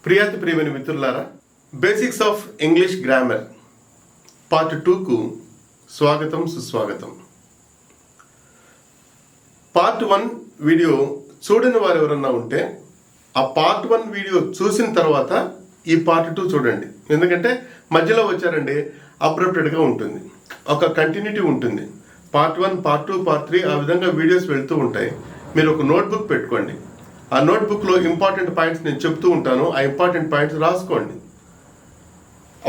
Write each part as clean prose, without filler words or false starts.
ప్రియమైన మిత్రులారా, basics of English grammar part 2కు స్వాగతం సుస్వాగతం. పార్ట్ 1 వీడియో చూడని వారు ఎవరన్నా ఉంటే ఆ పార్ట్ 1 వీడియో చూసిన తర్వాత ఈ పార్ట్ 2 చూడండి. ఎందుకంటే మధ్యలో వచ్చారండి, అప్రప్టెడ్గా ఉంటుంది, ఒక కంటిన్యూటీ ఉంటుంది. పార్ట్ 1, పార్ట్ 2, పార్ట్ 3 ఆ విధంగా వీడియోస్ వెళ్తూ ఉంటాయి. మీరు ఒక నోట్బుక్ పెట్టుకోండి. ఆ నోట్బుక్లో ఇంపార్టెంట్ పాయింట్స్ నేను చెప్తూ ఉంటాను. ఆ ఇంపార్టెంట్ పాయింట్స్ రాసుకోండి.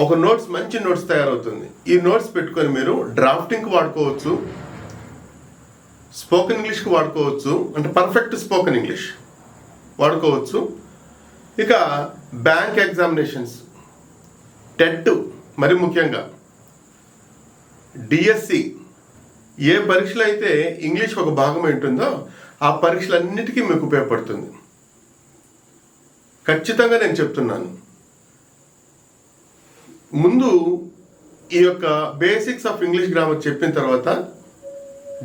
ఒక నోట్స్, మంచి నోట్స్ తయారవుతుంది. ఈ నోట్స్ పెట్టుకొని మీరు డ్రాఫ్టింగ్కి వాడుకోవచ్చు, స్పోకెన్ ఇంగ్లీష్కి వాడుకోవచ్చు, అంటే పర్ఫెక్ట్ స్పోకెన్ ఇంగ్లీష్ వాడుకోవచ్చు. ఇక బ్యాంక్ ఎగ్జామినేషన్స్, టెట్, మరి ముఖ్యంగా డిఎస్సి, ఏ పరీక్షలు అయితే ఇంగ్లీష్ ఒక భాగం ఉంటుందో ఆ పరీక్షలన్నిటికీ మీకు ఉపయోగపడుతుంది. ఖచ్చితంగా నేను చెప్తున్నాను. ముందు ఈ యొక్క బేసిక్స్ ఆఫ్ ఇంగ్లీష్ గ్రామర్ చెప్పిన తర్వాత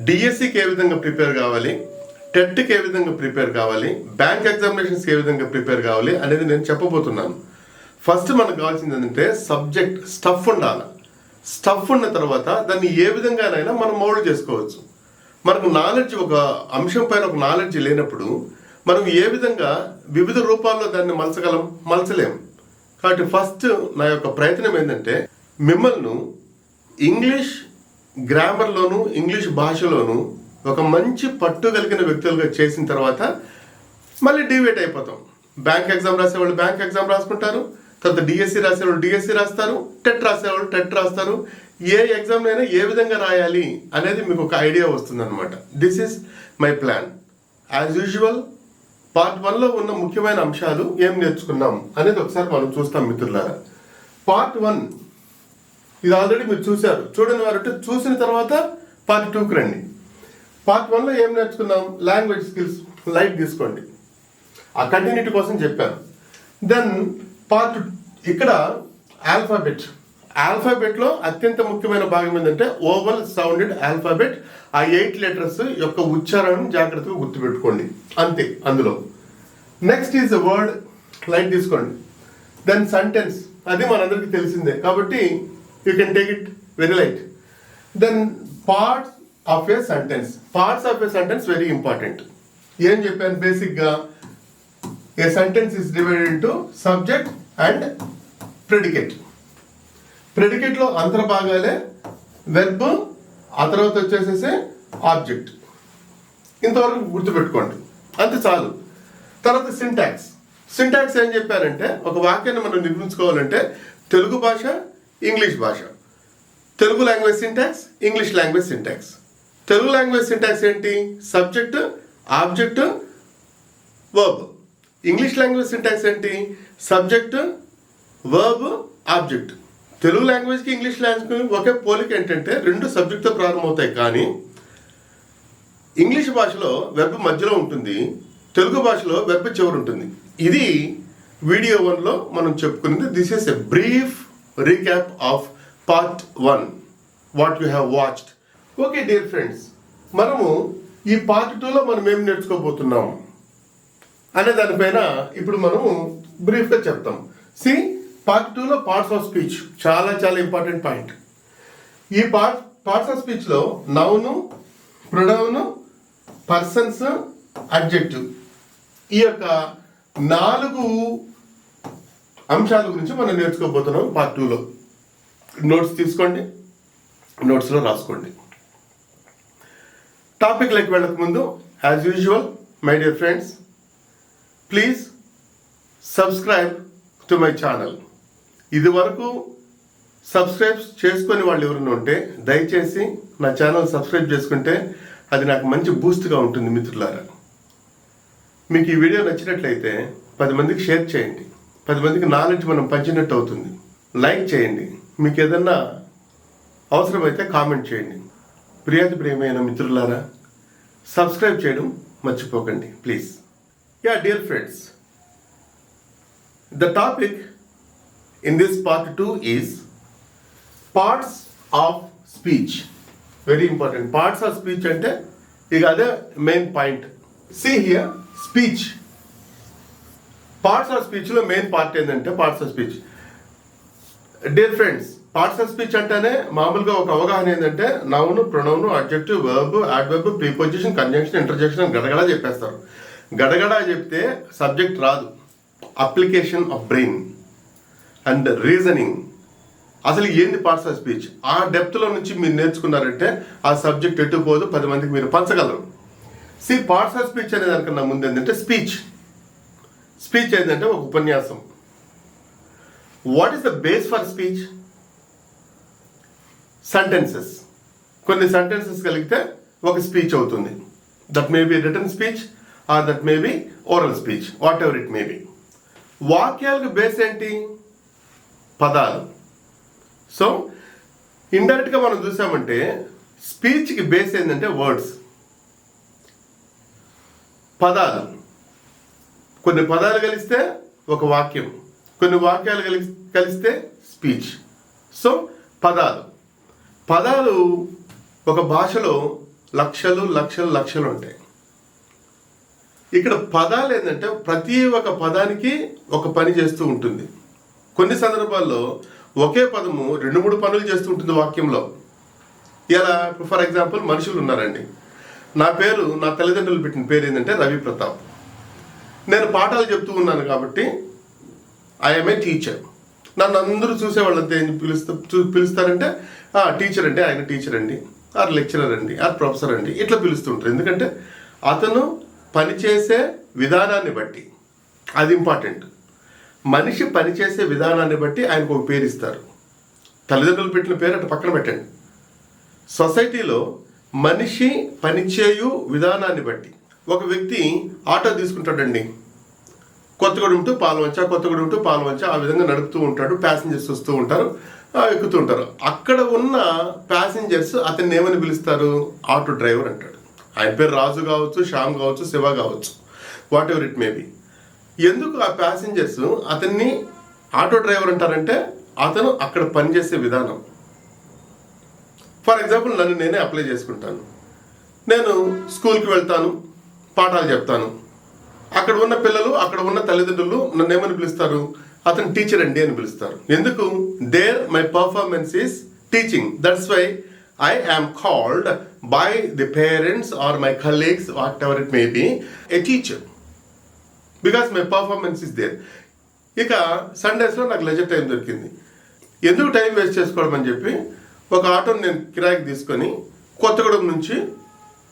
డిఎస్సికి ఏ విధంగా ప్రిపేర్ కావాలి, టెట్కి ఏ విధంగా ప్రిపేర్ కావాలి, బ్యాంక్ ఎగ్జామినేషన్స్కి ఏ విధంగా ప్రిపేర్ కావాలి అనేది నేను చెప్పబోతున్నాను. ఫస్ట్ మనకు కావాల్సింది ఏంటంటే సబ్జెక్ట్ స్టఫ్ ఉండాలి. స్టఫ్ ఉన్న తర్వాత దాన్ని ఏ విధంగానైనా మనం మౌల్డ్ చేసుకోవచ్చు. మనకు నాలెడ్జ్, ఒక అంశం పైన ఒక నాలెడ్జ్ లేనప్పుడు మనం ఏ విధంగా వివిధ రూపాల్లో దాన్ని మలచలేం. కాబట్టి ఫస్ట్ నా యొక్క ప్రయత్నం ఏంటంటే మిమ్మల్ని ఇంగ్లీష్ గ్రామర్లోను ఇంగ్లీష్ భాషలోను ఒక మంచి పట్టు కలిగిన వ్యక్తులుగా చేసిన తర్వాత మళ్ళీ డివేట్ అయిపోతాం. బ్యాంక్ ఎగ్జామ్ రాసేవాళ్ళు బ్యాంక్ ఎగ్జామ్ రాసుకుంటారు, తర్వాత డిఎస్సి రాసేవాళ్ళు డిఎస్సి రాస్తారు, టెట్ రాసేవాళ్ళు టెట్ రాస్తారు. ఏ ఎగ్జామ్ అయినా ఏ విధంగా రాయాలి అనేది మీకు ఒక ఐడియా వస్తుంది అనమాట. This is my plan. As usual part 1లో ఉన్న ముఖ్యమైన అంశాలు ఏం నేర్చుకున్నాం అనేది ఒకసారి మనం చూస్తాం మిత్రులారా. పార్ట్ 1 ఇది ఆల్రెడీ మీరు చూశారు. చూడని వారంటే చూసిన తర్వాత పార్ట్ 2కి రండి. పార్ట్ 1లో ఏం నేర్చుకున్నాం? లాంగ్వేజ్ స్కిల్స్ లైట్ తీసుకోండి, ఆ కంటిన్యూటీ కోసం చెప్పాను. దెన్ పార్ట్ ఇక్కడ ఆల్ఫాబెట్లో అత్యంత ముఖ్యమైన భాగం ఏంటంటే ఓవల్ సౌండెడ్ ఆల్ఫాబెట్. ఆ 8 లెటర్స్ యొక్క ఉచ్చారణను జాగ్రత్తగా గుర్తుపెట్టుకోండి, అంతే అందులో. Next is the word, light తీసుకోండి. దెన్ సెంటెన్స్, అది మనందరికీ తెలిసిందే కాబట్టి you can take it very light. Then parts of a sentence very important. ఏం చెప్పాను బేసిక్గా? A sentence is divided into subject and predicate. ప్రెడికేట్లో అంతర్భాగాలే వెర్బ్, ఆ తర్వాత వచ్చేసేసి ఆబ్జెక్ట్. ఇంతవరకు గుర్తుపెట్టుకోండి, అంతే చాలు. తర్వాత సింటాక్స్ ఏం చెప్పారంటే ఒక వాక్యాన్ని మనం నిర్మించుకోవాలంటే తెలుగు భాష, ఇంగ్లీష్ భాష, Telugu language syntax, English language syntax. Telugu language syntax ఏంటి? Subject, object, verb. English language syntax ఏంటి? Subject, verb, object. తెలుగు లాంగ్వేజ్కి ఇంగ్లీష్ లాంగ్వేజ్కి ఒకే పోలిక ఏంటంటే 2 సబ్జెక్ట్తో ప్రారంభమవుతాయి. కానీ ఇంగ్లీష్ భాషలో వెర్బ్ మధ్యలో ఉంటుంది, తెలుగు భాషలో వెర్బ్ చివరి ఉంటుంది. ఇది వీడియో 1లో మనం చెప్పుకున్నది. This is a brief recap of part 1 what you have watched. Okay dear friends, మనము ఈ పార్ట్ 2లో మనం ఏం నేర్చుకోబోతున్నాం అనే దానిపైన ఇప్పుడు మనము బ్రీఫ్గా చెప్తాం. పార్ట్ 2లో పార్ట్స్ ఆఫ్ స్పీచ్ చాలా ఇంపార్టెంట్ పాయింట్. ఈ పార్ట్స్ ఆఫ్ స్పీచ్లో నౌను, ప్రొనౌను, పర్సన్స్, అడ్జెక్టివ్, ఈ యొక్క 4 అంశాల గురించి మనం నేర్చుకోబోతున్నాం పార్ట్ 2లో. నోట్స్ తీసుకోండి, నోట్స్లో రాసుకోండి. టాపిక్లోకి వెళ్ళక ముందు as usual my dear friends, please subscribe to my channel. ఇది వరకు సబ్స్క్రైబ్ చేసుకొని వాళ్ళు ఎవరైనా ఉంటే దయచేసి నా ఛానల్ సబ్స్క్రైబ్ చేసుకుంటే అది నాకు మంచి బూస్ట్గా ఉంటుంది మిత్రులారా. మీకు ఈ వీడియో నచ్చినట్లయితే 10 మందికి షేర్ చేయండి. 10 మందికి నాలెడ్జ్ మనం పంచినట్టు అవుతుంది. లైక్ చేయండి. మీకు ఏదన్నా అవసరమైతే కామెంట్ చేయండి. ప్రియమైన మిత్రులారా, సబ్స్క్రైబ్ చేయడం మర్చిపోకండి please. Dear friends, the topic in this part 2 is parts of speech. Very important. Parts of speech ante iga ade main point. See here, speech. Parts of స్పీచ్లో మెయిన్ పార్ట్ ఏంటంటే parts of speech. Dear friends, parts of speech అంటేనే మామూలుగా ఒక అవగాహన ఏంటంటే noun, pronoun, adjective, verb, adverb, preposition, conjunction, interjection గడగడా చెప్పేస్తారు. గడగడా చెప్తే సబ్జెక్ట్ రాదు. Application of brain and reasoning, అసలు ఏంది పార్ట్స్ ఆఫ్ స్పీచ్, ఆ డెప్త్లో నుంచి మీరు నేర్చుకున్నారంటే ఆ సబ్జెక్ట్ ఎటు పోదు, 10 మందికి మీరు పంచగలరు. పార్ట్స్ ఆఫ్ స్పీచ్ అనే దానికన్నా ముందు ఏంటంటే స్పీచ్ ఏంటంటే ఒక ఉపన్యాసం. What is the base for speech? Sentences. కొన్ని సెంటెన్సెస్ కలిగితే ఒక స్పీచ్ అవుతుంది. That may be written speech or that may be oral speech, whatever it may be. వాక్యాలకు బేస్ ఏంటి? పదాలు. సో ఇండైరెక్ట్గా మనం చూసామంటే స్పీచ్కి బేస్ ఏంటంటే వర్డ్స్, పదాలు. కొన్ని పదాలు కలిస్తే ఒక వాక్యం, కొన్ని వాక్యాలు కలిస్తే స్పీచ్. సో పదాలు ఒక భాషలో లక్షలు లక్షలు లక్షలు ఉంటాయి. ఇక్కడ పదాలు ఏంటంటే ప్రతి ఒక్క పదానికి ఒక పని చేస్తూ ఉంటుంది. కొన్ని సందర్భాల్లో ఒకే పదము 2-3 పనులు చేస్తూ ఉంటుంది వాక్యంలో. ఇలా ఫర్ ఎగ్జాంపుల్ మనుషులు ఉన్నారండి. నా తల్లిదండ్రులు పెట్టిన పేరు ఏంటంటే రవి ప్రతాప్. నేను పాఠాలు చెప్తూ ఉన్నాను కాబట్టి ఐఎమ్ ఏ టీచర్. నన్ను అందరూ చూసేవాళ్ళంతా ఏం పిలుస్తారంటే టీచర్ అండి, ఆయన టీచర్ అండి, ఆర్ లెక్చరర్ అండి, ఆర్ ప్రొఫెసర్ అండి, ఇట్లా పిలుస్తుంటారు. ఎందుకంటే అతను పనిచేసే విధానాన్ని బట్టి, అది ఇంపార్టెంట్. మనిషి పనిచేసే విధానాన్ని బట్టి ఆయనకు ఒక పేరు ఇస్తారు. తల్లిదండ్రులు పెట్టిన పేరు అటు పక్కన పెట్టండి. సొసైటీలో మనిషి పనిచేయు విధానాన్ని బట్టి ఒక వ్యక్తి ఆటో తీసుకుంటాడండి. కొత్తగూడెం టు పాల్వంచ ఆ విధంగా నడుపుతూ ఉంటాడు. ప్యాసింజర్స్ వస్తూ ఉంటారు, ఎక్కుతూ ఉంటారు. అక్కడ ఉన్న ప్యాసింజర్స్ అతన్ని ఏమని పిలుస్తారు? ఆటో డ్రైవర్ అంటాడు. ఆయన పేరు రాజు కావచ్చు, శ్యామ్ కావచ్చు, శివ కావచ్చు, what ever it may B. ఎందుకు ఆ ప్యాసింజర్స్ అతన్ని ఆటో డ్రైవర్ అంటారంటే అతను అక్కడ పనిచేసే విధానం. ఫర్ ఎగ్జాంపుల్ నన్ను నేనే అప్లై చేసుకుంటాను. నేను స్కూల్కి వెళ్తాను, పాఠాలు చెప్తాను. అక్కడ ఉన్న పిల్లలు, అక్కడ ఉన్న తల్లిదండ్రులు నన్ను ఏమని పిలుస్తారు? అతను టీచర్ అండి అని పిలుస్తారు. ఎందుకు? There my performance is teaching. That's why I am called by the parents or my colleagues, whatever it may be, a teacher. Because my performance is there. ఇక సండేస్లో నాకు లెజర్ టైం దొరికింది. ఎందుకు టైం వేస్ట్ చేసుకోవడం అని చెప్పి ఒక ఆటోని నేను కిరాయికి తీసుకొని కొత్తగూడెం నుంచి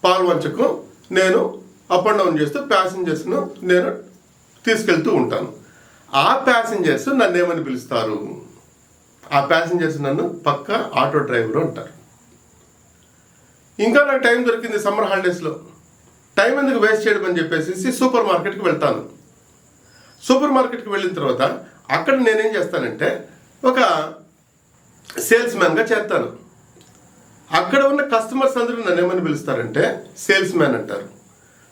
పాల్వంచకు నేను అప్ అండ్ డౌన్ చేస్తూ ప్యాసింజర్స్ను నేను తీసుకెళ్తూ ఉంటాను. ఆ ప్యాసింజర్స్ నన్ను ఏమని పిలుస్తారు? ఆ ప్యాసింజర్స్ నన్ను పక్క ఆటో డ్రైవర్ అంటారు. ఇంకా నాకు టైం దొరికింది సమ్మర్ హాలిడేస్లో. టైం ఎందుకు వేస్ట్ చేయడం అని చెప్పేసి సూపర్ మార్కెట్కి వెళ్తాను. సూపర్ మార్కెట్కి వెళ్ళిన తర్వాత అక్కడ నేనేం చేస్తానంటే ఒక సేల్స్ మ్యాన్గా చేస్తాను. అక్కడ ఉన్న కస్టమర్స్ అందరూ నన్ను ఏమని పిలుస్తారంటే సేల్స్ మ్యాన్ అంటారు.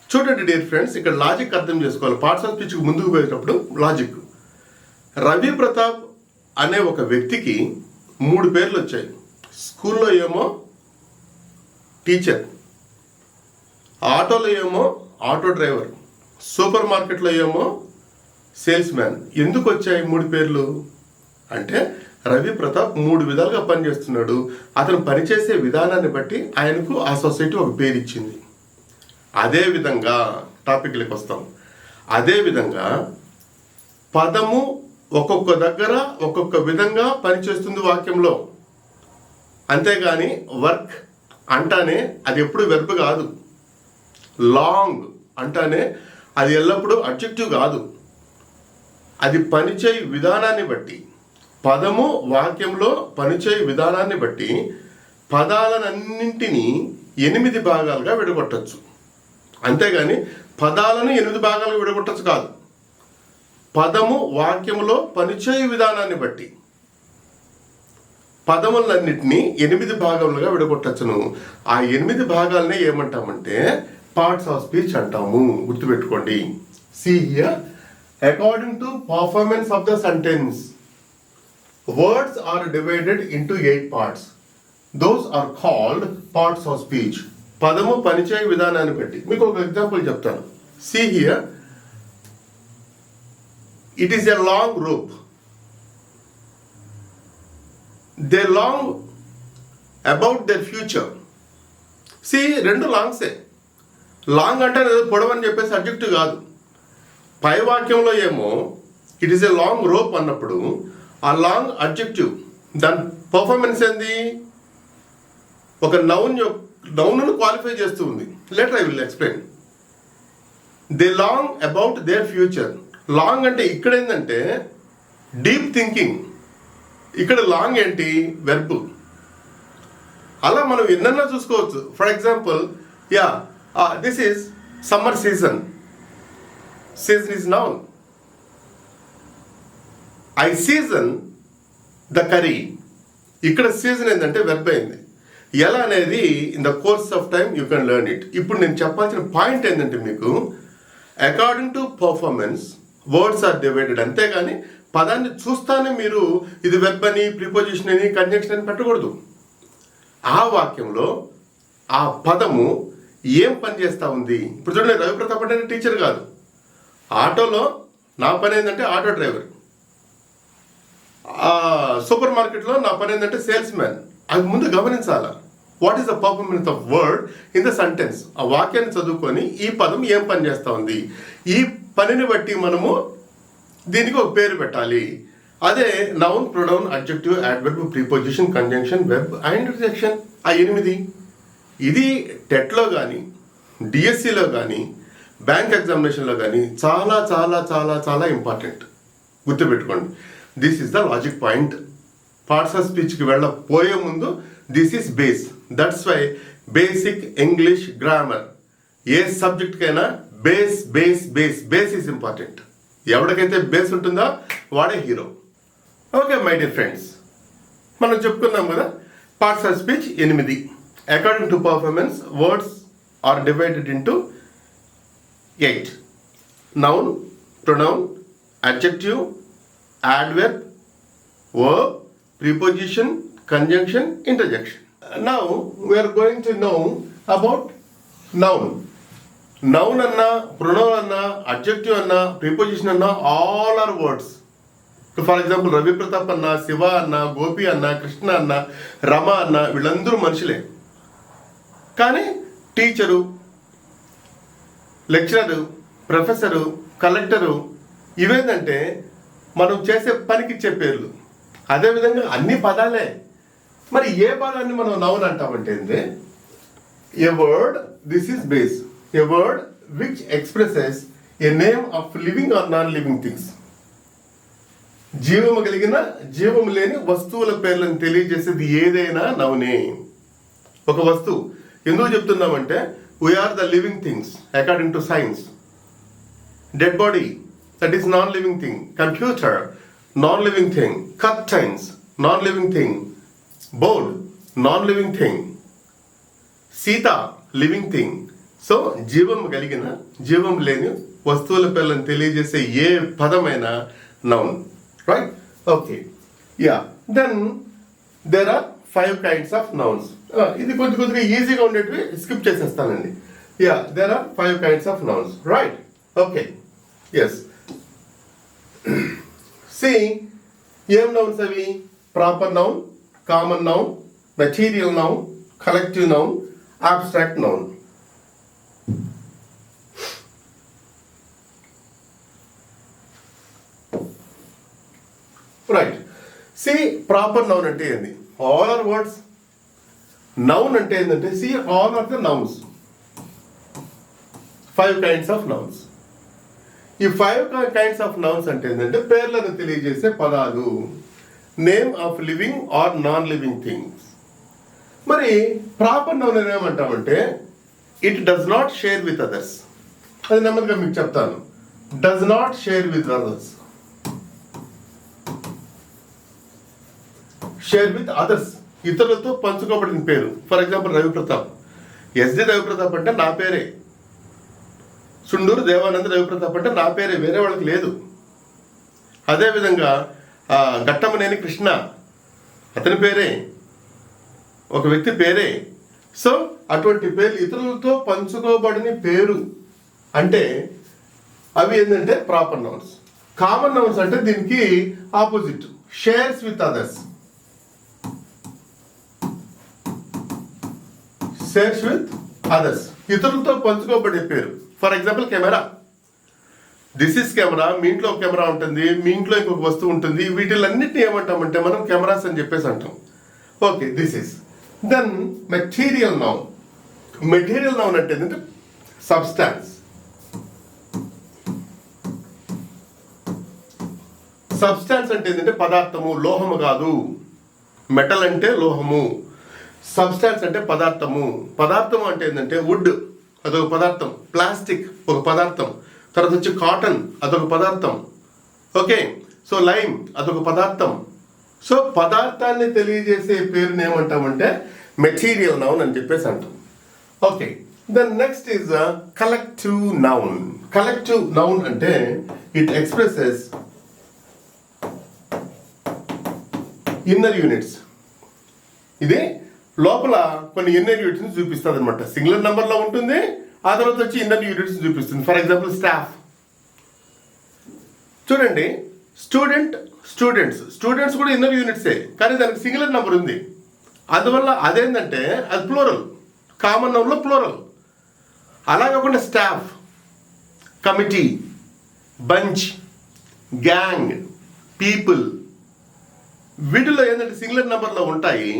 చూడండి డియర్ ఫ్రెండ్స్, ఇక్కడ లాజిక్ అర్థం చేసుకోవాలి. పార్ట్స్ ఆఫ్ స్పీచ్కి ముందుకు పోయేటప్పుడు లాజిక్. రవి ప్రతాప్ అనే ఒక వ్యక్తికి 3 పేర్లు వచ్చాయి. స్కూల్లో ఏమో టీచర్, ఆటోలో ఏమో ఆటో డ్రైవర్, సూపర్ మార్కెట్లో ఏమో సేల్స్ మ్యాన్. ఎందుకు వచ్చాయి 3 పేర్లు అంటే రవి ప్రతాప్ 3 విధాలుగా పనిచేస్తున్నాడు. అతను పనిచేసే విధానాన్ని బట్టి ఆయనకు ఆ సొసైటీ ఒక పేరు ఇచ్చింది. అదేవిధంగా టాపిక్లకు వస్తాం. అదేవిధంగా పదము ఒక్కొక్క దగ్గర ఒక్కొక్క విధంగా పనిచేస్తుంది వాక్యంలో. అంతేగాని వర్క్ అంటానే అది ఎప్పుడు వెర్బ్ కాదు. లాంగ్ అంటానే అది ఎల్లప్పుడూ అడ్జెక్టివ్ కాదు. అది పనిచేయ విధానాన్ని బట్టి, పదము వాక్యంలో పనిచేయ విధానాన్ని బట్టి పదాలన్నింటినీ 8 భాగాలుగా విడగొట్టచ్చు. అంతేగాని పదాలను 8 భాగాలుగా విడగొట్టచ్చు కాదు. పదము వాక్యములో పనిచేయ విధానాన్ని బట్టి పదములన్నింటినీ 8 భాగాలుగా విడగొట్టచ్చును. ఆ 8 భాగాలనే ఏమంటామంటే పార్ట్స్ ఆఫ్ స్పీచ్ అంటాము. గుర్తుపెట్టుకోండి. See here, according to performance of the sentence, words are divided into 8 parts. Those are called parts of speech. పదము పనిచేయ విధానాన్ని బట్టి. మీకు ఒక ఎగ్జాంపుల్ చెప్తాను. See here, it is a long rope. They long about their future. See రెండు లాంగ్సే. Long అంటే పొడవని చెప్పేసి అడ్జెక్టివ్ కాదు. పై వాక్యంలో ఏమో it is a long rope అన్నప్పుడు ఆ లాంగ్ అడ్జెక్టివ్, దాని పర్ఫార్మెన్స్ ఏంది, ఒక నౌన్ను క్వాలిఫై చేస్తూ ఉంది. Later I will explain. They long about their future. Long అంటే ఇక్కడ ఏంటంటే డీప్ థింకింగ్. ఇక్కడ లాంగ్ ఏంటి, వెర్బ్. అలా మనం ఎన్నన్నా చూసుకోవచ్చు. For example, this is summer season. Season is noun. I season the curry. ఇక్కడ సీజన్ ఏంటంటే వెర్బ్ అయింది. ఎలా అనేది in the course of time you can learn it. ఇప్పుడు నేను చెప్పాల్సిన పాయింట్ ఏంటంటే మీకు according to performance words are divided. అంతేగాని పదాన్ని చూస్తానే మీరు ఇది వెర్బ్ అని, ప్రిపోజిషన్ అని, కంజంక్షన్ అని పెట్టకూడదు. ఆ వాక్యంలో ఆ పదము ఏం పని చేస్తూ ఉంది. ఇప్పుడు చూడండి, రవిప్రతాప్ అంటే టీచర్ కాదు. ఆటోలో నా పని ఏంటంటే ఆటో డ్రైవర్. సూపర్ మార్కెట్లో నా పని ఏంటంటే సేల్స్ మ్యాన్. అది ముందు గమనించాలా. What is the performance of word in the sentence. ఆ వాక్యాన్ని చదువుకొని ఈ పదం ఏం పని చేస్తూ ఉంది, ఈ పనిని బట్టి మనము దీనికి ఒక పేరు పెట్టాలి. అదే noun, pronoun, adjective, adverb, preposition, conjunction, verb and interjection. ఆ 8. ఇది టెట్లో కానీ, డిఎస్సిలో కానీ, బ్యాంక్ ఎగ్జామినేషన్లో కానీ చాలా చాలా చాలా చాలా ఇంపార్టెంట్. గుర్తుపెట్టుకోండి. This is the logic point. Parts of స్పీచ్కి వెళ్ళపోయే ముందు this is base. That's why basic English grammar ఏ సబ్జెక్ట్కైనా base base base base is important. ఎవరికైతే బేస్ ఉంటుందో వాడే hero. Okay my dear friends, మనం చెప్పుకున్నాం కదా, parts of speech 8. According to performance words are divided into 8. Noun, pronoun, adjective, adverb, verb, preposition, conjunction, interjection. Now we are going to know about noun. Noun anna, pronoun anna, adjective anna, preposition anna, all are words. So for example, Ravi Pratap anna, Shiva anna, Gopi anna, Krishna anna, Rama anna, వీళ్ళందరూ మనుషులే. కానీ teacher, lecturer, professor, collector ఇవేంటంటే మనం చేసే పనికి ఇచ్చే పేర్లు. అదేవిధంగా అన్ని పదాలే. మరి ఏ పదాన్ని మనం నౌన్ అంటామంటే a word, this is base, a word which expresses a name of living or non living things. జీవము కలిగిన, జీవము లేని వస్తువుల పేర్లను తెలియజేసేది ఏదైనా నౌనే. ఒక వస్తువు ఎందుకు చెప్తున్నామంటే we are the living things according to science. Dead body, that is non-living thing. Computer, non-living thing. Curtains, non-living thing. Board, non-living thing. Sita, living thing. So, జీవం కలిగిన, జీవం లేని వస్తువుల పేర్లను తెలియజేసే ఏ పదమైన noun. Right? Okay. Yeah. Then, there are 5 kinds of nouns. ఇది కొద్దిగా ఈజీగా ఉండేటివి skip చేసేస్తానండి. Yeah, there are 5 kinds of nouns. Right? Okay. Yes. See, ఏం నౌన్స్ అవి? Proper noun, common noun, material noun, collective noun, abstract noun. Right. See proper noun అంటే ఏంది? All are words. Noun అంటే ఏంటంటే see all are the nouns. 5 kinds of nouns. ఈ 5 kinds of nouns అంటే ఏంటంటే పేర్లను తెలియజేసే పదాలు. Name of living or non living things. మరి ప్రాపర్ నౌన్ ఏమంటామంటే it does not share with others. అది నెమ్మదిగా మీకు చెప్తాను. Does not share with others. Share with others, ఇతరులతో పంచుకోబడిన పేరు. For example Ravi Pratap. SD Ravi Pratap అంటే నా పేరే. సుండూరు దేవానంద రవి ప్రతాప్ అంటే నా పేరే, వేరే వాళ్ళకి లేదు. అదేవిధంగా ఘట్టమనేని కృష్ణ, అతని పేరే, ఒక వ్యక్తి పేరే. సో అటువంటి పేర్లు ఇతరులతో పంచుకోబడిన పేరు అంటే అవి ఏంటంటే ప్రాపర్ నౌన్స్. కామన్ నౌన్స్ అంటే దీనికి opposite, shares with others. Shares with others, ఇతరులతో పంచుకోబడే పేరు. For example camera. This is camera. మీ ఇంట్లో ఒక కెమెరా ఉంటుంది, మీ ఇంట్లో ఇంకొక వస్తువు ఉంటుంది. వీటిలన్నిటిని ఏమంటామంటే మనం కెమెరాస్ అని చెప్పేసి అంటాం. Okay, this is. Then material noun. Material noun అంటే ఏంటంటే సబ్స్టాన్స్. సబ్స్టాన్స్ అంటే ఏంటంటే పదార్థము, లోహము కాదు. మెటల్ అంటే లోహము, సబ్స్టాన్స్ అంటే పదార్థము. పదార్థము అంటే ఏంటంటే వుడ్, అదొక పదార్థం. ప్లాస్టిక్ ఒక పదార్థం. తర్వాత వచ్చి కాటన్, అదొక పదార్థం. ఓకే, సో లైమ్ అదొక పదార్థం. సో పదార్థాన్ని తెలియజేసే పేరుని ఏమంటామంటే మెటీరియల్ నౌన్ అని చెప్పేసి అంటాం. Okay, then next is collective noun. Collective noun అంటే ఇట్ ఎక్స్ప్రెసెస్ ఇన్నర్ యూనిట్స్. ఇది లోపల కొన్ని ఇన్నర్ యూనిట్స్ చూపిస్తుంది అనమాట. సింగులర్ నెంబర్లో ఉంటుంది, ఆ తర్వాత వచ్చి ఇన్నర్ యూనిట్స్ చూపిస్తుంది. For example staff. చూడండి, స్టూడెంట్స్ కూడా ఇన్నర్ యూనిట్సే, కానీ దానికి సింగులర్ నెంబర్ ఉంది. అందువల్ల అదేంటంటే అది ప్లూరల్, కామన్ నౌన్లో ప్లూరల్. అలా కాకుండా staff, committee, bunch, gang, people, వీటిలో ఏంటంటే సింగులర్ నెంబర్లో ఉంటాయి,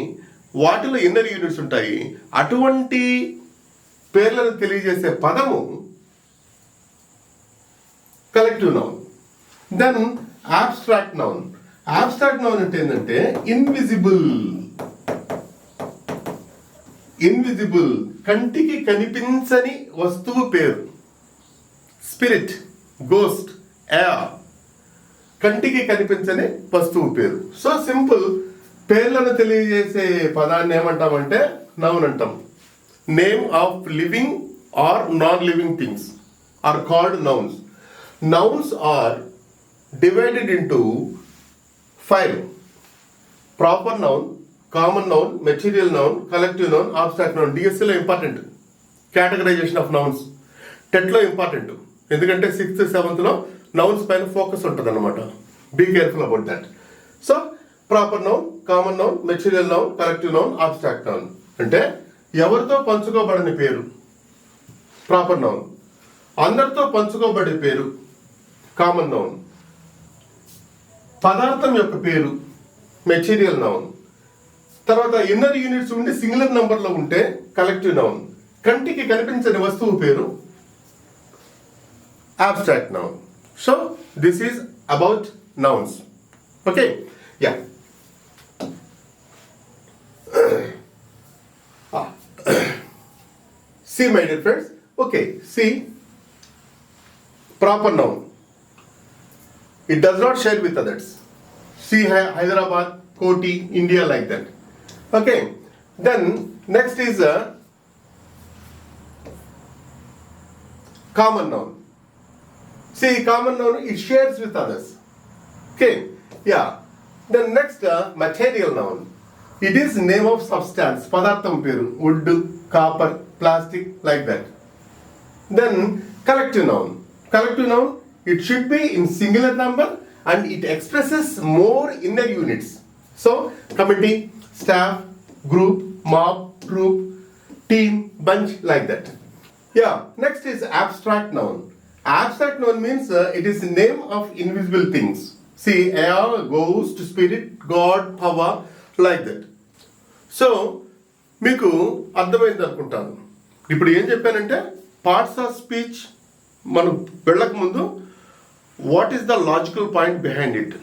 వాటిలో ఇన్నర్ యూనిట్స్ ఉంటాయి. అటువంటి పేర్లను తెలియజేసే పదము collective noun. Then abstract noun. Abstract noun అంటే ఏంటంటే ఇన్విజిబుల్. కంటికి కనిపించని వస్తువు పేరు. స్పిరిట్, గోస్ట్, ఎయిర్, కంటికి కనిపించని వస్తువు పేరు. సో సింపుల్, పేర్లను తెలియజేసే పదాన్ని ఏమంటామంటే నౌన్ అంటాం. Name of living or non living things are called nouns. Nouns are divided into 5: proper noun, common noun, material noun, collective noun, abstract noun. DSC లో ఇంపార్టెంట్ కేటగరైజేషన్ ఆఫ్ నౌన్స్. టెట్లో important, ఎందుకంటే 6th 7th లో nouns పైన focus ఉంటుంది అనమాట. Be careful about that. So proper noun, common noun, material noun, collective noun, abstract noun. అంటే ఎవరితో పంచుకోబడని పేరు ప్రాపర్ నౌన్, అందరితో పంచుకోబడే పేరు కామన్ నౌన్, పదార్థం యొక్క పేరు మెటీరియల్ నౌన్, తర్వాత ఇన్నర్ యూనిట్స్ ఉండి సింగులర్ నంబర్లో ఉంటే కలెక్టివ్ నౌన్, కంటికి కనిపించని వస్తువు పేరు abstract noun. So this is about nouns. Okay, yeah. See my dear friends, okay, see, proper noun, it does not share with others. See Hyderabad, Koti, India, like that. Okay, then next is a common noun. See, common noun, it shares with others. Okay, yeah. Then next material noun, it is name of substance, padartham peru, wood, copper, plastic, like that. Then collective noun, it should be in singular number and it expresses more inner units. So committee, staff, group, mob, troop, team, bunch, like that. Yeah, next is abstract noun. Abstract noun means it is the name of invisible things. See, air, ghost, spirit, God, power, like that. So మీకు అర్థమైంది అనుకుంటాను. ఇప్పుడు ఏం చెప్పానంటే parts of speech మనం వెళ్ళక ముందు what is the logical point behind it.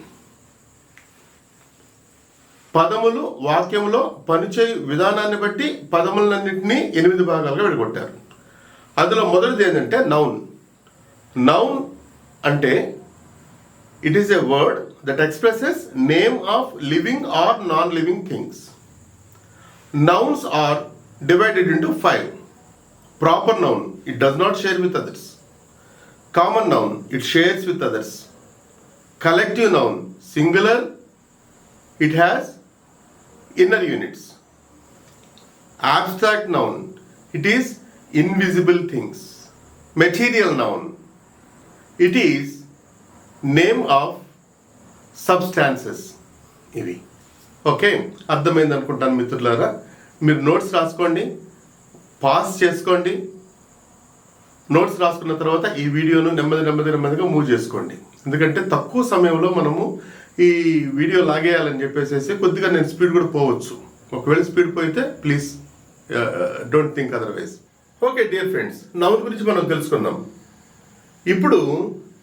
పదములు వాక్యంలో పనిచేయు విధానాన్ని బట్టి పదములన్నింటినీ 8 భాగాలుగా విడగొట్టారు. అందులో మొదటిది ఏంటంటే నౌన్. నౌన్ అంటే it is a word that expresses name of living or non living things. Nouns are divided into 5. Proper noun, it does not share with others. Common noun, it shares with others. Collective noun, singular, it has inner units. Abstract noun, it is invisible things. Material noun, it is name of substances. ఇవి okay, అర్థమైంది అనుకుంటాను మిత్రులారా. మీరు notes రాసుకోండి, pass చేసుకోండి. Notes రాసుకున్న తర్వాత ఈ వీడియోను నెమ్మదిగా మూవ్ చేసుకోండి. ఎందుకంటే తక్కువ సమయంలో మనము ఈ వీడియో లాగేయాలని చెప్పేసి కొద్దిగా నేను స్పీడ్ కూడా పోవచ్చు. ఒకవేళ స్పీడ్ పోయితే please don't think otherwise. Okay dear friends, noun గురించి మనం తెలుసుకుందాం. ఇప్పుడు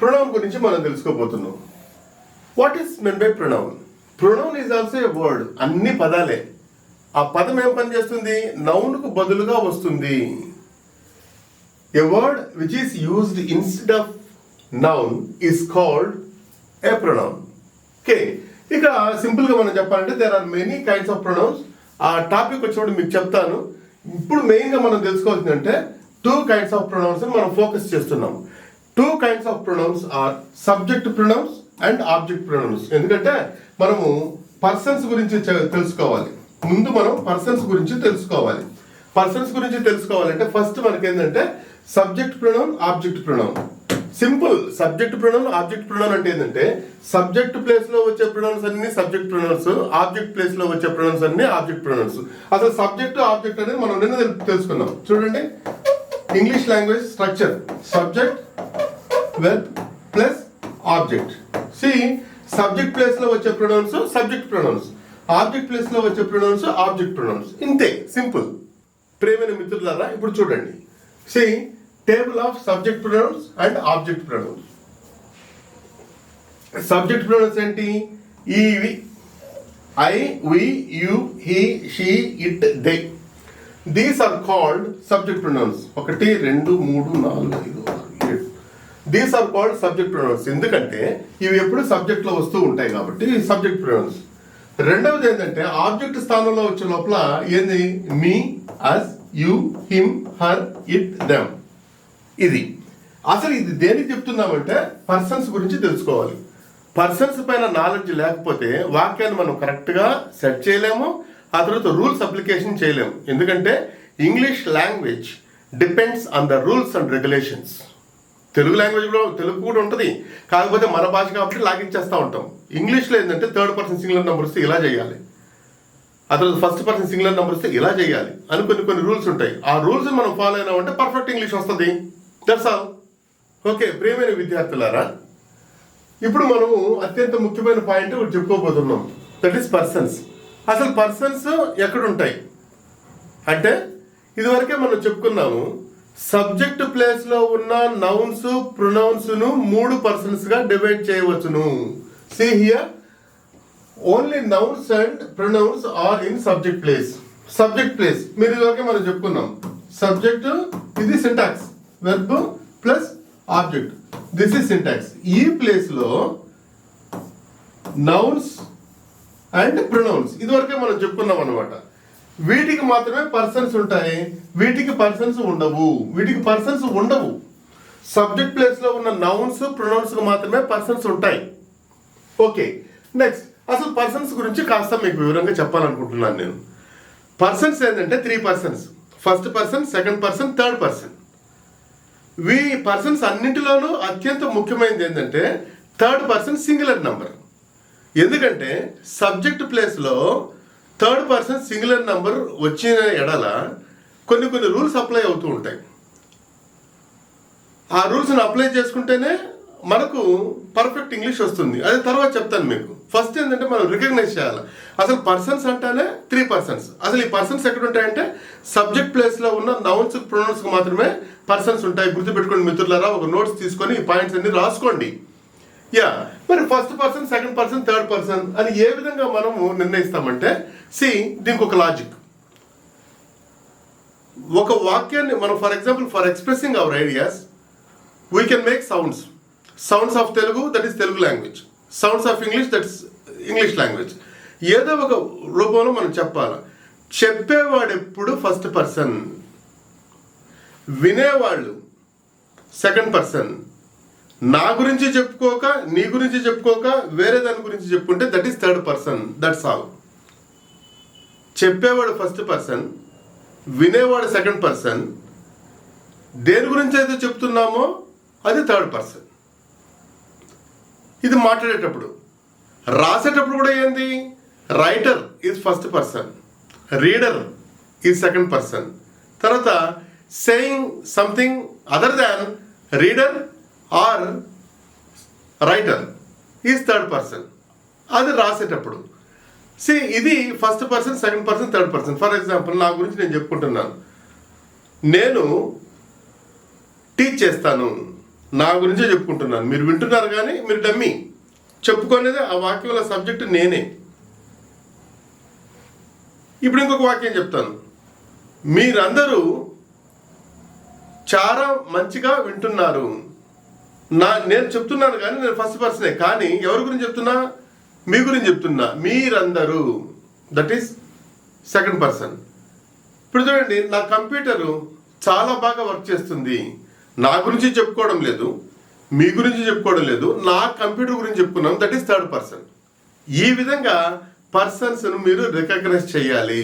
ప్రొనౌన్ గురించి మనం తెలుసుకోబోతున్నాం. What is meant by pronoun? Pronoun is also a word. అన్ని పదాలే. ఆ పదం ఏం పని చేస్తుంది? నౌన్కు బదులుగా వస్తుంది. A word which is used instead of noun is called a pronoun. Okay. ఇక సింపుల్గా మనం చెప్పాలంటే there are many kinds of pronouns. ఆ టాపిక్ వచ్చినప్పుడు మీకు చెప్తాను. ఇప్పుడు మెయిన్గా మనం తెలుసుకోవాల్సిందంటే 2 kinds of pronouns అని మనం ఫోకస్ చేస్తున్నాం. 2 kinds of pronouns are subject pronouns and object pronouns. ఎందుకంటే మనము పర్సన్స్ గురించి తెలుసుకోవాలి. ముందు మనం పర్సన్స్ గురించి తెలుసుకోవాలి. పర్సన్స్ గురించి తెలుసుకోవాలంటే ఫస్ట్ మనకి ఏంటంటే subject pronoun, object pronoun. Simple. Subject pronoun, object pronoun అంటే ఏంటంటే సబ్జెక్ట్ ప్లేస్ లో వచ్చే ప్రొనౌన్స్ అన్ని సబ్జెక్ట్ ప్రొనౌన్స్, ఆబ్జెక్ట్ ప్లేస్ లో వచ్చే ప్రొనౌన్స్ అన్ని ఆబ్జెక్ట్ ప్రొనౌన్స్. అసలు సబ్జెక్ట్ ఆబ్జెక్ట్ అనేది మనం నిన్న తెలుసుకున్నాం. చూడండి, English language structure subject verb plus object. See subject place లో వచ్చే pronouns subject pronouns, object place లో వచ్చే ప్రొనౌన్స్ ఆబ్జెక్ట్ ప్రొనౌన్స్. ఇంతే, సింపుల్. ప్రేమైన మిత్రులారా, ఇప్పుడు చూడండి. See table of subject pronouns and object pronouns. Subject pronouns ఏంటి? ఇవి I, we, you, he, she, it, they. These are called subject pronouns. 1 2 3 4 5 6 7. These are called subject pronouns. ఎందుకంటే ఇవి ఎప్పుడు సబ్జెక్ట్ లో వస్తూ ఉంటాయి కాబట్టి సబ్జెక్ట్ ప్రొనౌన్స్. రెండవది ఏంటంటే ఆబ్జెక్ట్ స్థానంలో వచ్చే లోపల ఏంది? Me, us, you, him, her, it, them. ఇది అసలు ఇది దేనికి చెప్తున్నామంటే పర్సన్స్ గురించి తెలుసుకోవాలి. పర్సన్స్ పైన నాలెడ్జ్ లేకపోతే వాక్యాన్ని మనం కరెక్ట్గా సెట్ చేయలేము. ఆ తర్వాత రూల్స్ అప్లికేషన్ చేయలేము. ఎందుకంటే English language depends on the rules and regulations. Telugu లాంగ్వేజ్లో తెలుగు కూడా ఉంటుంది, కాకపోతే మన భాష కాబట్టి లాగించేస్తూ ఉంటాం. ఇంగ్లీష్లో ఏంటంటే థర్డ్ పర్సన్ సింగులర్ నెంబర్ వస్తే ఇలా చేయాలి, ఆ తర్వాత ఫస్ట్ పర్సన్ సింగులర్ నెంబర్ వస్తే ఇలా చేయాలి అని కొన్ని రూల్స్ ఉంటాయి. ఆ రూల్స్ మనం ఫాలో అయినామంటే పర్ఫెక్ట్ ఇంగ్లీష్ వస్తుంది. That's all. ఓకే ప్రియమైన విద్యార్థులారా, ఇప్పుడు మనము అత్యంత ముఖ్యమైన పాయింట్ చెప్పుకోబోతున్నాం. That is persons. అసలు పర్సన్స్ ఎక్కడుంటాయి అంటే ఇదివరకే మనం చెప్పుకున్నాము. సబ్జెక్ట్ ప్లేస్ లో ఉన్న నౌన్స్ ప్రొనౌన్స్ ను 3 పర్సన్స్ గా డివైడ్ చేయవచ్చును. See here, only nouns and pronouns are in subject place. Subject place మీరు ఇదివరకే మనం చెప్పుకున్నాం. సబ్జెక్ట్ ఇది syntax, verb plus object, this is syntax. ఈ ప్లేస్ లో నౌన్స్ అండ్ ప్రొనౌన్స్ ఇదివరకే మనం చెప్పుకున్నాం అనమాట. వీటికి మాత్రమే పర్సన్స్ ఉంటాయి, వీటికి పర్సన్స్ ఉండవు. సబ్జెక్ట్ ప్లేస్ లో ఉన్న నౌన్స్ ప్రొనౌన్స్ మాత్రమే పర్సన్స్ ఉంటాయి. ఓకే, నెక్స్ట్ అసలు పర్సన్స్ గురించి కాస్త మీకు వివరంగా చెప్పాలనుకుంటున్నాను నేను. పర్సన్స్ ఏంటంటే 3 persons. First person, second person, third person. ఈ పర్సన్స్ అన్నింటిలోనూ అత్యంత ముఖ్యమైనది ఏంటంటే థర్డ్ పర్సన్ సింగులర్ నంబర్. ఎందుకంటే సబ్జెక్ట్ ప్లేస్లో థర్డ్ పర్సన్ సింగులర్ నంబర్ వచ్చిన ఎడల కొన్ని రూల్స్ అప్లై అవుతూ ఉంటాయి. ఆ రూల్స్ని అప్లై చేసుకుంటేనే మనకు పర్ఫెక్ట్ ఇంగ్లీష్ వస్తుంది. అది తర్వాత చెప్తాను మీకు. ఫస్ట్ ఏంటంటే మనం రికగ్నైజ్ చేయాలి. అసలు పర్సన్స్ అంటేనే 3 పర్సన్స్. అసలు ఈ పర్సన్స్ ఎక్కడ ఉంటాయంటే సబ్జెక్ట్ ప్లేస్లో ఉన్న నౌన్స్ ప్రొనౌన్స్ మాత్రమే పర్సన్స్ ఉంటాయి. గుర్తుపెట్టుకోండి మిత్రులారా, ఒక నోట్స్ తీసుకొని ఈ పాయింట్స్ అన్ని రాసుకోండి. మరి first person, second person, third person అని ఏ విధంగా మనము నిర్ణయిస్తామంటే దీనికి ఒక లాజిక్. ఒక వాక్యాన్ని మనం for example for expressing hour ideas we can make sounds of Telugu, that is Telugu language. Sounds of English, that is English language. ఏదో ఒక రూపంలో మనం చెప్పాలి. చెప్పేవాడు ఎప్పుడు ఫస్ట్ పర్సన్, వినేవాళ్ళు సెకండ్ పర్సన్. నా గురించి చెప్పుకోక, నీ గురించి చెప్పుకోక, వేరే దాని గురించి చెప్పుకుంటే that is third person. That's all. చెప్పేవాడు ఫస్ట్ పర్సన్, వినేవాడు సెకండ్ పర్సన్, దేని గురించి అయితే చెప్తున్నామో అది థర్డ్ పర్సన్. ఇది మాట్లాడేటప్పుడు. రాసేటప్పుడు కూడా ఏంది, writer is first person, reader is second person. తర్వాత saying something other than reader or writer is third person. అది రాసేటప్పుడు. ఇది first person, second person, third person. For example నా గురించి నేను చెప్పుకుంటున్నాను. నేను టీచ్ చేస్తాను, నా గురించే చెప్పుకుంటున్నాను. మీరు వింటున్నారు కానీ మీరు డమ్మీ. చెప్పుకునేది ఆ వాక్యంలో సబ్జెక్టు నేనే. ఇప్పుడు ఇంకొక వాక్యం చెప్తాను. మీరందరూ చాలా మంచిగా వింటున్నారు. నేను చెప్తున్నాను కానీ నేను ఫస్ట్ పర్సనే, కానీ ఎవరి గురించి చెప్తున్నా, మీ గురించి చెప్తున్నా. మీరందరూ, దట్ ఈస్ సెకండ్ పర్సన్. ఇప్పుడు చూడండి, నా కంప్యూటరు చాలా బాగా వర్క్ చేస్తుంది. నా గురించి చెప్పుకోవడం లేదు, మీ గురించి చెప్పుకోవడం లేదు, నా కంప్యూటర్ గురించి చెప్పుకున్నాం, దట్ ఈస్ థర్డ్ పర్సన్. ఈ విధంగా పర్సన్స్ను మీరు రికగ్నైజ్ చేయాలి.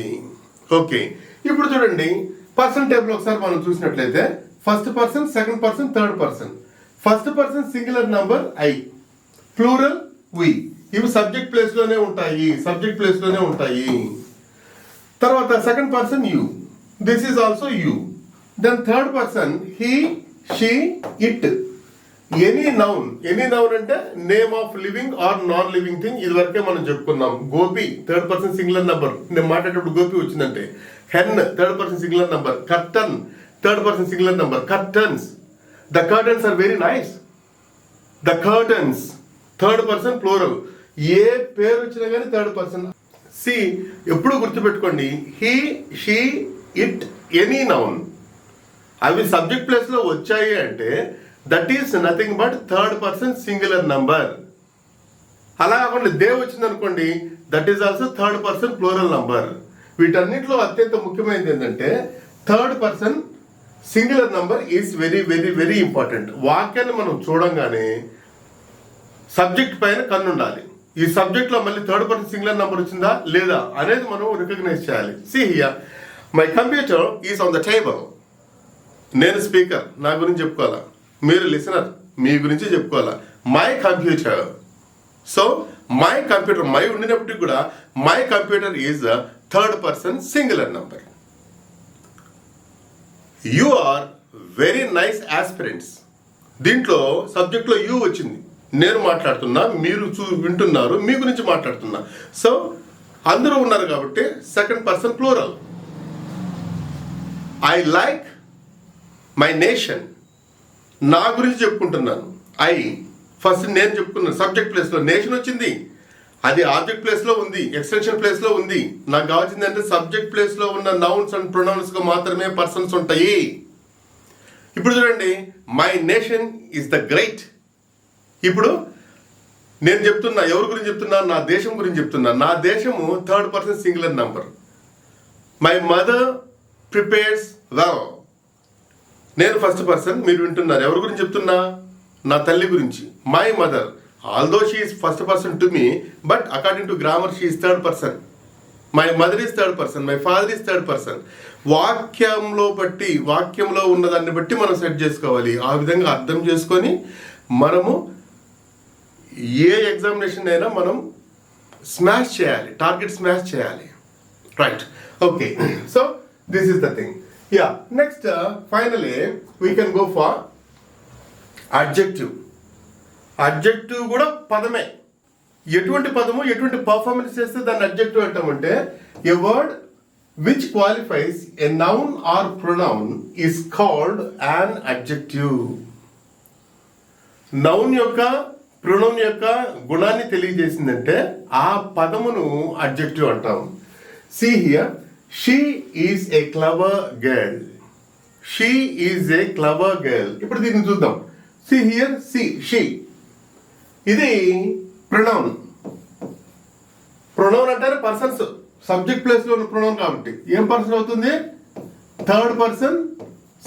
ఓకే, ఇప్పుడు చూడండి పర్సన్ టేబుల్ ఒకసారి మనం చూసినట్లయితే first person, second person, third person. First person singular number I, plural we. ఇవి సబ్జెక్ట్ ప్లేస్లోనే ఉంటాయి. తర్వాత second person you, this is also you. Then third person he, she, it. Any noun అంటే name of living or non living thing. ఇది వరకే మనం చెప్పుకున్నాం. Gopi third person singular number, నేను మాట్లాడేటప్పుడు గోపి వచ్చిందంటే. Hen third person singular number. Curtain third person singular number. Curtains, the curtains are very nice. The curtains third person plural. ఏ పేరు వచ్చినా కానీ థర్డ్ పర్సన్. ఎప్పుడు గుర్తుపెట్టుకోండి, he, she, it, any noun అవి సబ్జెక్ట్ ప్లేస్ లో వచ్చాయి అంటే that is nothing but third person singular number. అలా కాకుండా దే వచ్చింది అనుకోండి, that is also third person plural number. వీటన్నిటిలో అత్యంత ముఖ్యమైనది ఏంటంటే third person singular number is very very very important. వాక్యాన్ని మనం చూడంగానే సబ్జెక్ట్ పైన కన్ను ఉండాలి. ఈ సబ్జెక్ట్ లో మళ్ళీ థర్డ్ పర్సన్ సింగులర్ నంబర్ వచ్చిందా లేదా అనేది మనం రికగ్నైజ్ చేయాలి. Here my computer is on the table. నేను స్పీకర్, నా గురించి చెప్పుకోవాలా. మీరు లిసనర్, మీ గురించి చెప్పుకోవాలా. My computer. So my computer, my ఉండినప్పటికీ కూడా my computer is third person singular number. You are very nice aspirants. దీంట్లో సబ్జెక్ట్లో యూ వచ్చింది. నేను మాట్లాడుతున్నా, మీరు వింటున్నారు, మీ గురించి మాట్లాడుతున్నా. సో అందరూ ఉన్నారు కాబట్టి second person plural. I like my nation. నా గురించి చెప్పుకుంటున్నాను. ఐ ఫస్ట్ నేను చెప్పుకున్నాను. సబ్జెక్ట్ ప్లేస్లో నేషన్ వచ్చింది, అది ఆబ్జెక్ట్ ప్లేస్లో ఉంది, ఎక్స్టెన్షన్ ప్లేస్లో ఉంది. నాకు కావాల్సింది అంటే సబ్జెక్ట్ ప్లేస్లో ఉన్న నౌన్స్ అండ్ ప్రొనౌన్స్గా మాత్రమే పర్సన్స్ ఉంటాయి. ఇప్పుడు చూడండి, my nation is the great. ఇప్పుడు నేను చెప్తున్నా, ఎవరి గురించి చెప్తున్నా, నా దేశం గురించి చెప్తున్నా. నా దేశము third person singular number. My mother prepares well. నేను ఫస్ట్ పర్సన్, మీరు వింటున్నారు. ఎవరి గురించి చెప్తున్నా? నా తల్లి గురించి. My mother, although she is first person to me, but according to grammar she is third person. My mother is third person, my father is third person. వాక్యంలో ఉన్నదాన్ని బట్టి మనం సెట్ చేసుకోవాలి. ఆ విధంగా అర్థం చేసుకొని మనము ఏ ఎగ్జామినేషన్ అయినా మనం స్మాష్ చేయాలి, టార్గెట్ స్మాష్ చేయాలి. Right, okay. So this is the thing. Yeah, next finally we can go for adjective. Adjective కూడా పదమే. ఎటువంటి పదము ఎటువంటి పర్ఫార్మెన్స్ చేస్తే దాన్ని adjective అంటామంటే a word which qualifies a noun or pronoun is called an adjective. Noun యొక్క pronoun యొక్క గుణాన్ని తెలియజేసిందంటే ఆ పదమును అడ్జెక్టివ్ అంటాం. See here, she is a clever girl. She is a clever girl. ఇప్పుడు దీన్ని చూద్దాం. See here, she. ఇది pronoun. Pronoun అంటారు పర్సన్స్, సబ్జెక్ట్ ప్లేస్ లో ఉన్న ప్రొనౌన్ కాబట్టి ఏం పర్సన్ అవుతుంది? Third person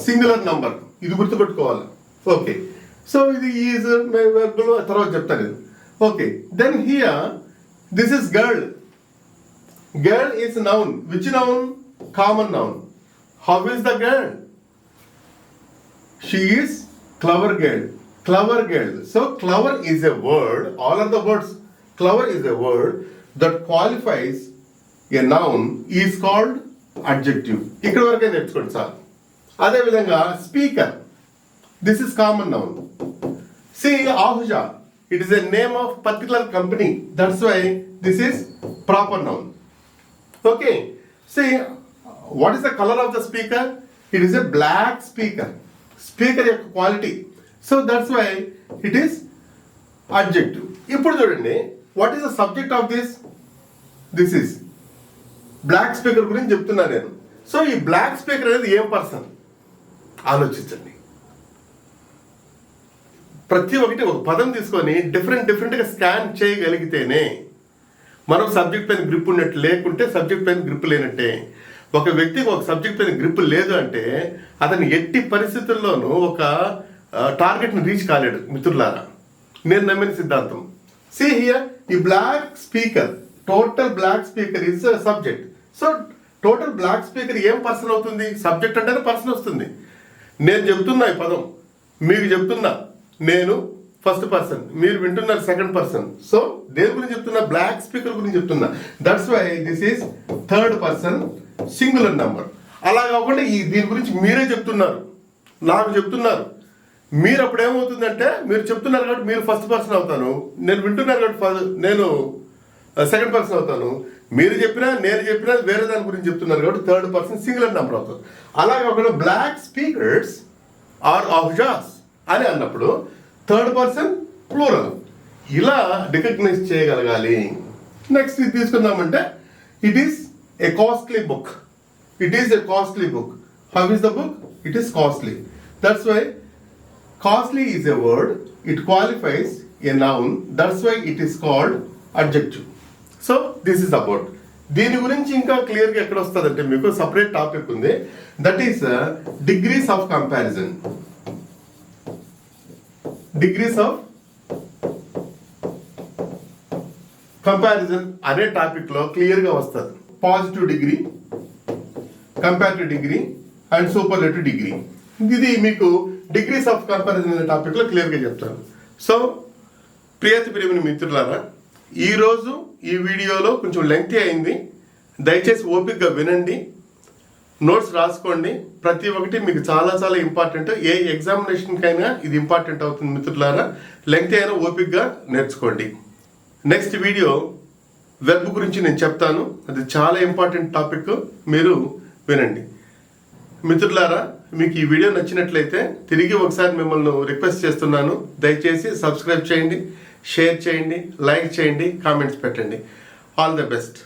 singular number. ఇది గుర్తుపెట్టుకోవాలి. ఓకే, సో ఇది ఈజ్ తర్వాత చెప్తాను నేను. Okay, then here this is girl. Girl is noun. Which noun? Common noun. How is the girl? She is clever girl. clever girl. So clever is a word, all are the words. Clever is a word that qualifies a noun is called adjective. ఇక్కడ వరకే నేర్చుకోండి sir. అదే విధంగా speaker, this is common noun. See Ahuja, it is a name of particular company, that's why this is proper noun. Okay, see what is the color of the speaker? It is a black speaker. Speaker యొక్క quality, so that's why it is adjective. ఇప్పుడు చూడండి, what is the subject of this? This is black speaker గురించి చెప్తున్నాను నేను. So ఈ black speaker అనేది ఏం person ఆలోచించండి. ప్రతి ఒక్కటి ఒక పదం తీసుకొని డిఫరెంట్గా స్కాన్ చేయగలిగితేనే మనం సబ్జెక్ట్ పైన గ్రిప్ ఉన్నట్టు, లేకుంటే సబ్జెక్ట్ పైన గ్రిప్ లేనట్టే. ఒక వ్యక్తికి ఒక సబ్జెక్ట్ పైన గ్రిప్ లేదు అంటే అతను ఎట్టి పరిస్థితుల్లోనూ ఒక టార్గెట్ని రీచ్ కాలేడు మిత్రులారా. నేను నమ్మిన సిద్ధాంతం. See here, ఈ black speaker, total black speaker is subject. So total black speaker ఏం పర్సన్ అవుతుంది? సబ్జెక్ట్ అంటేనే పర్సన్ వస్తుంది. నేను చెప్తున్నా ఈ పదం, మీకు చెప్తున్నా నేను ఫస్ట్ పర్సన్, మీరు వింటున్నారు సెకండ్ పర్సన్. సో దేని గురించి చెప్తున్నా? బ్లాక్ స్పీకర్ గురించి చెప్తున్నా. That's why this is third person singular number. అలా కాకుండా దీని గురించి మీరే చెప్తున్నారు, నాకు చెప్తున్నారు. మీరు అప్పుడు ఏమవుతుందంటే, మీరు చెప్తున్నారు కాబట్టి మీరు ఫస్ట్ పర్సన్ అవుతాను, నేను వింటున్నారు కాబట్టి నేను సెకండ్ పర్సన్ అవుతాను. మీరు చెప్పినా నేను చెప్పినా వేరే దాని గురించి చెప్తున్నారు కాబట్టి థర్డ్ పర్సన్ సింగులర్ నెంబర్ అవుతుంది. అలా కాకుండా బ్లాక్ స్పీకర్స్ ఆర్ ఆహుజాస్ అని అన్నప్పుడు థర్డ్ పర్సన్ ప్లూరల్. ఇలా రికగ్నైజ్ చేయగలగాలి. నెక్స్ట్ ఇది తీసుకుందామంటే, it is a costly book. It is a costly book. How is the book? It is costly. That's why costly is a word, it qualifies a noun, that's why it is called adjective. So this is about. దీని గురించి ఇంకా క్లియర్గా ఎక్కడ వస్తుందంటే, మీకు separate topic ఉంది, that is degrees of comparison. Degrees of comparison అనే topic లో క్లియర్గా వస్తుంది. Positive degree, comparative degree and superlative degree. ఇది మీకు డిగ్రీస్ ఆఫ్ కంపారిజన్ అనే టాపిక్లో క్లియర్గా చెప్తాను. సో ప్రియమైన మిత్రులారా, ఈరోజు ఈ వీడియోలో కొంచెం లెంగ్తీ అయింది, దయచేసి ఓపికగా వినండి, నోట్స్ రాసుకోండి. ప్రతి ఒక్కటి మీకు చాలా చాలా ఇంపార్టెంట్. ఏ ఎగ్జామినేషన్కైనా ఇది ఇంపార్టెంట్ అవుతుంది మిత్రులారా. లెంగ్తీ అయినా ఓపికగా నేర్చుకోండి. నెక్స్ట్ వీడియో వెర్బ్ గురించి నేను చెప్తాను, అది చాలా ఇంపార్టెంట్ టాపిక్, మీరు వినండి. మిత్రులారా, మీకు ఈ వీడియో నచ్చినట్లయితే తిరిగి ఒకసారి మిమ్మల్ని రిక్వెస్ట్ చేస్తున్నాను, దయచేసి సబ్స్క్రైబ్ చేయండి, షేర్ చేయండి, లైక్ చేయండి, కామెంట్స్ పెట్టండి. All the best.